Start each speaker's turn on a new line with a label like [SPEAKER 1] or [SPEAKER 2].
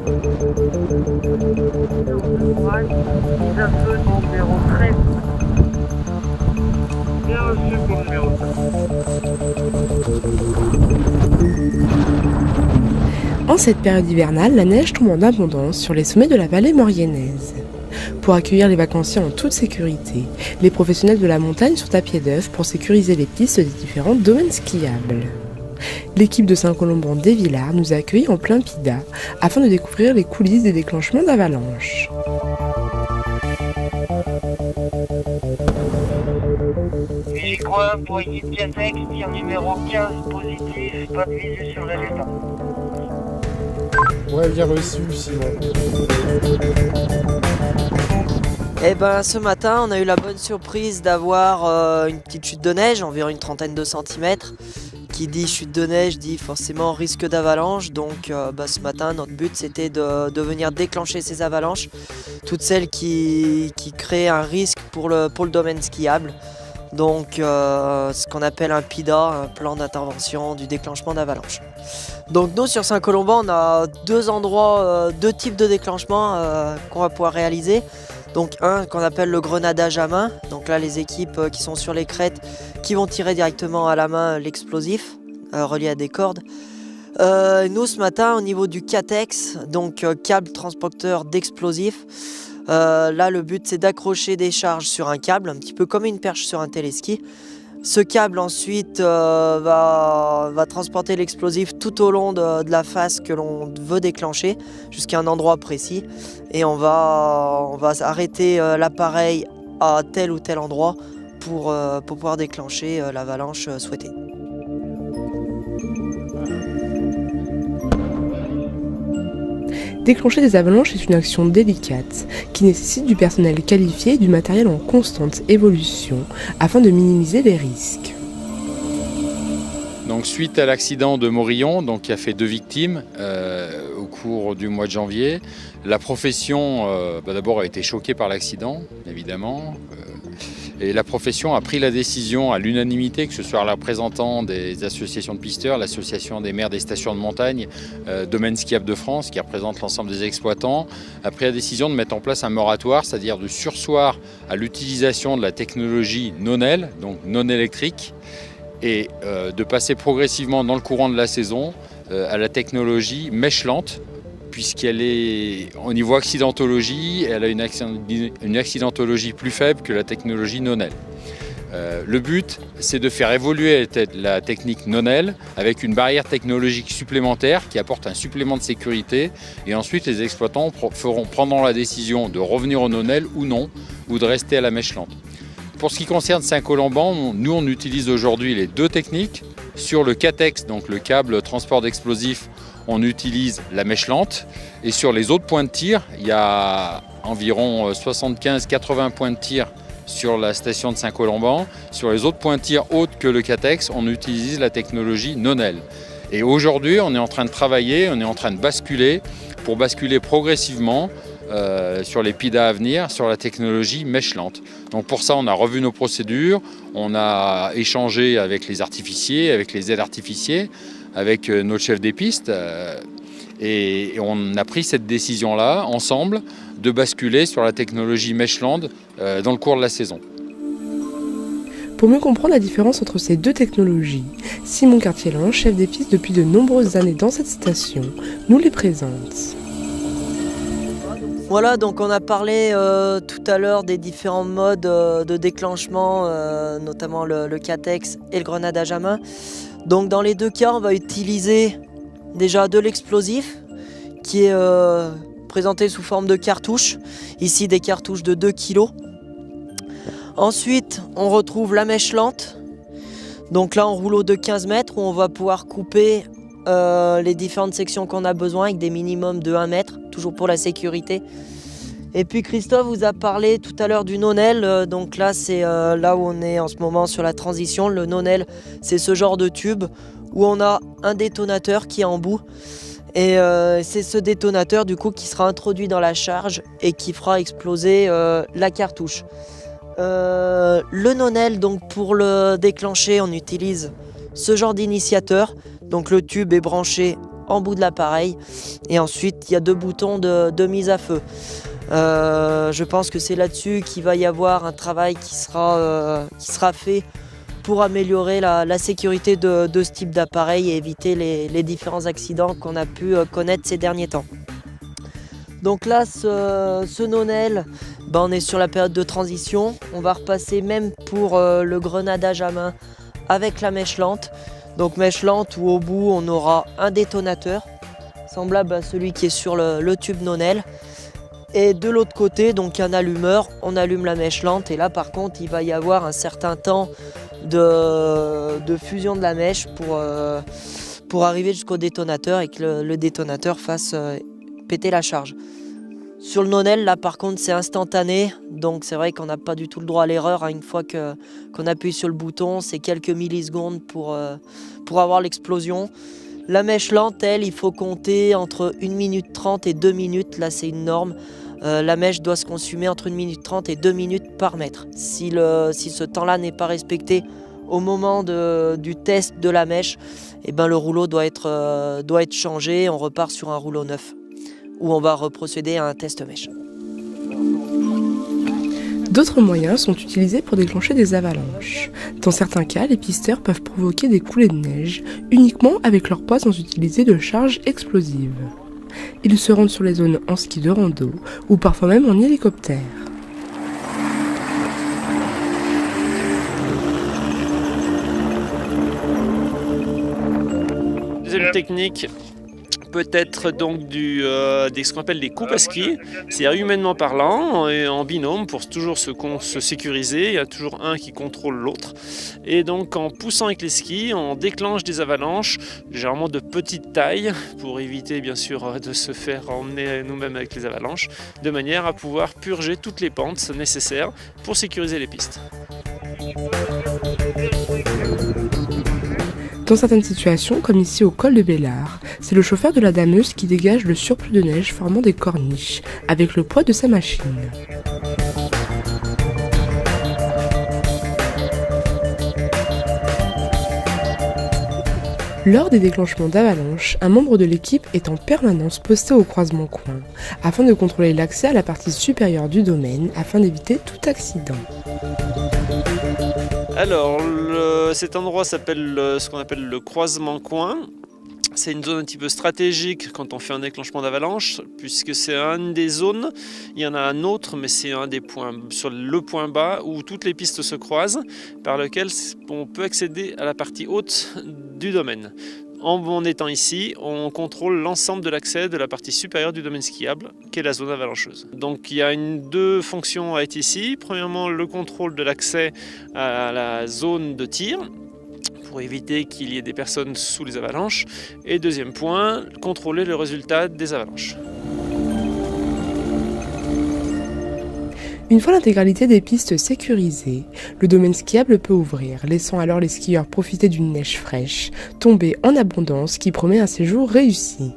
[SPEAKER 1] Mise à feu du numéro 13. Bien reçu pour le numéro 13.
[SPEAKER 2] En cette période hivernale, la neige tombe en abondance sur les sommets de la vallée mauriennaise. Pour accueillir les vacanciers en toute sécurité, les professionnels de la montagne sont à pied d'œuvre pour sécuriser les pistes des différents domaines skiables. L'équipe de Saint-Colomban-des-Villards nous a accueillis en plein Pida afin de découvrir les coulisses des déclenchements d'avalanches.
[SPEAKER 1] Vigicoin pour équipe Catex, tir numéro 15 positif, pas de visu sur la lune.
[SPEAKER 3] Ouais, bien reçu, Simon.
[SPEAKER 4] Eh ben, ce matin, on a eu la bonne surprise d'avoir une petite chute de neige, environ une trentaine de centimètres. Qui dit chute de neige dit forcément risque d'avalanche. Donc ce matin, notre but c'était de venir déclencher ces avalanches, toutes celles qui créent un risque pour le domaine skiable. Donc ce qu'on appelle un PIDA, un plan d'intervention du déclenchement d'avalanche. Donc nous sur Saint-Colomban, on a deux types de déclenchements qu'on va pouvoir réaliser. Donc un qu'on appelle le grenadage à main, donc là les équipes qui sont sur les crêtes qui vont tirer directement à la main l'explosif relié à des cordes. Nous ce matin au niveau du Catex, donc câble transporteur d'explosifs, là le but c'est d'accrocher des charges sur un câble, un petit peu comme une perche sur un téléski. Ce câble ensuite va transporter l'explosif tout au long de la face que l'on veut déclencher jusqu'à un endroit précis et on va arrêter l'appareil à tel ou tel endroit pour pouvoir déclencher l'avalanche souhaitée.
[SPEAKER 2] Déclencher des avalanches est une action délicate qui nécessite du personnel qualifié et du matériel en constante évolution afin de minimiser les risques.
[SPEAKER 5] Donc, suite à l'accident de Morillon, qui a fait 2 victimes au cours du mois de janvier, la profession d'abord a été choquée par l'accident, évidemment. Et la profession a pris la décision à l'unanimité, que ce soit le représentant des associations de pisteurs, l'association des maires des stations de montagne, Domaine Skiable de France, qui représente l'ensemble des exploitants, a pris la décision de mettre en place un moratoire, c'est-à-dire de surseoir à l'utilisation de la technologie non-L, donc non électrique, et de passer progressivement dans le courant de la saison à la technologie mèche lente, puisqu'elle est, au niveau accidentologie, elle a une accidentologie plus faible que la technologie non-L. Le but, c'est de faire évoluer la technique non-L avec une barrière technologique supplémentaire qui apporte un supplément de sécurité. Et ensuite, les exploitants prendront la décision de revenir au non-L ou non, ou de rester à la mèche lente. Pour ce qui concerne Saint-Colomban, nous on utilise aujourd'hui les 2 techniques. Sur le Catex, donc le câble transport d'explosifs, on utilise la mèche lente. Et sur les autres points de tir, il y a environ 75-80 points de tir sur la station de Saint-Colomban. Sur les autres points de tir autres que le Catex, on utilise la technologie non-L. Et aujourd'hui, on est en train de travailler, on est en train de basculer pour basculer progressivement sur les PIDA à venir, sur la technologie mèche lente. Donc pour ça, on a revu nos procédures, on a échangé avec les artificiers, avec les aides artificiers, avec notre chef des pistes, et on a pris cette décision-là, ensemble, de basculer sur la technologie mèche lente dans le cours de la saison.
[SPEAKER 2] Pour mieux comprendre la différence entre ces 2 technologies, Simon Cartier-Lange, chef des pistes depuis de nombreuses années dans cette station, nous les présente.
[SPEAKER 4] Voilà, donc on a parlé tout à l'heure des différents modes de déclenchement, notamment le Catex et le grenadage à main. Donc dans les 2 cas, on va utiliser déjà de l'explosif qui est présenté sous forme de cartouches. Ici des cartouches de 2 kg. Ensuite, on retrouve la mèche lente. Donc là, en rouleau de 15 mètres où on va pouvoir couper les différentes sections qu'on a besoin avec des minimums de 1 mètre, toujours pour la sécurité. Et puis Christophe vous a parlé tout à l'heure du non-L, donc là c'est là où on est en ce moment sur la transition. Le non-L, c'est ce genre de tube où on a un détonateur qui est en bout et c'est ce détonateur du coup qui sera introduit dans la charge et qui fera exploser la cartouche. Le non-L, donc pour le déclencher, on utilise ce genre d'initiateur. Donc le tube est branché en bout de l'appareil. Et ensuite, il y a 2 boutons de mise à feu. Je pense que c'est là-dessus qu'il va y avoir un travail qui sera fait pour améliorer la sécurité de ce type d'appareil et éviter les différents accidents qu'on a pu connaître ces derniers temps. Donc là, ce nonel, on est sur la période de transition. On va repasser même pour le grenadage à main avec la mèche lente. Donc mèche lente où au bout on aura un détonateur, semblable à celui qui est sur le tube nonel. Et de l'autre côté, donc un allumeur, on allume la mèche lente. Et là par contre, il va y avoir un certain temps de fusion de la mèche pour arriver jusqu'au détonateur et que le détonateur fasse péter la charge. Sur le nonel, là par contre c'est instantané, donc c'est vrai qu'on n'a pas du tout le droit à l'erreur. Une fois qu'on appuie sur le bouton, c'est quelques millisecondes pour avoir l'explosion. La mèche lente, elle, il faut compter entre 1 minute 30 et 2 minutes, là c'est une norme. La mèche doit se consumer entre 1 minute 30 et 2 minutes par mètre. Si ce temps-là n'est pas respecté au moment du test de la mèche, le rouleau doit être changé, on repart sur un rouleau neuf, où on va reprocéder à un test mèche.
[SPEAKER 2] D'autres moyens sont utilisés pour déclencher des avalanches. Dans certains cas, les pisteurs peuvent provoquer des coulées de neige uniquement avec leur poids sans utiliser de charge explosive. Ils se rendent sur les zones en ski de rando ou parfois même en hélicoptère.
[SPEAKER 3] Deuxième technique peut être donc ce qu'on appelle des coupes à ski, c'est-à-dire humainement parlant, en binôme pour toujours se sécuriser. Il y a toujours un qui contrôle l'autre. Et donc en poussant avec les skis, on déclenche des avalanches, généralement de petite taille, pour éviter bien sûr de se faire emmener nous-mêmes avec les avalanches, de manière à pouvoir purger toutes les pentes nécessaires pour sécuriser les pistes.
[SPEAKER 2] Dans certaines situations, comme ici au col de Bellard, c'est le chauffeur de la dameuse qui dégage le surplus de neige formant des corniches, avec le poids de sa machine. Lors des déclenchements d'avalanches, un membre de l'équipe est en permanence posté au croisement coin, afin de contrôler l'accès à la partie supérieure du domaine, afin d'éviter tout accident.
[SPEAKER 3] Alors, cet endroit s'appelle ce qu'on appelle le croisement coin. C'est une zone un petit peu stratégique quand on fait un déclenchement d'avalanche, puisque c'est une des zones. Il y en a un autre, mais c'est un des points, sur le point bas, où toutes les pistes se croisent, par lequel on peut accéder à la partie haute du domaine. En étant ici, on contrôle l'ensemble de l'accès de la partie supérieure du domaine skiable, qui est la zone avalancheuse. Donc il y a deux fonctions à être ici. Premièrement, le contrôle de l'accès à la zone de tir, pour éviter qu'il y ait des personnes sous les avalanches. Et deuxième point, contrôler le résultat des avalanches.
[SPEAKER 2] Une fois l'intégralité des pistes sécurisées, le domaine skiable peut ouvrir, laissant alors les skieurs profiter d'une neige fraîche, tombée en abondance qui promet un séjour réussi.